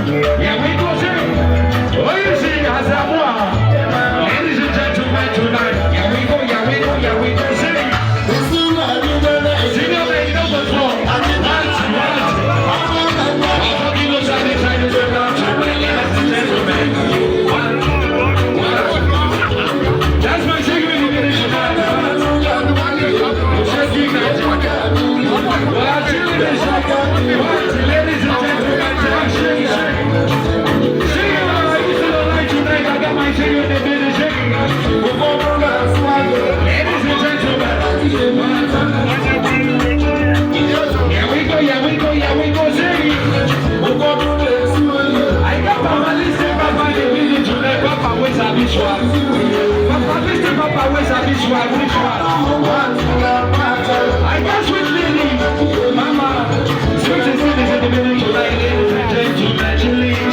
Yeah, we go sing. Oh, you see, Asamoah. Ladies and gentlemen, tonight. Yeah, we go, yeah, we go, yeah, we go sing. Sing your lady number 4. One, you know, Sunday, Sunday, ladies and gentlemen. That's my secret. Ladies and gentlemen, sing it all right. You still alive tonight. I got my finger in the building shaking. Ladies and gentlemen. Yeah, we go, yeah, we go, yeah, we go, sing it. I got Papa listen, Papa, the building tonight. Papa, where's our visual? Papa, listen, Papa, where's our visual? Which one? I got sweetly.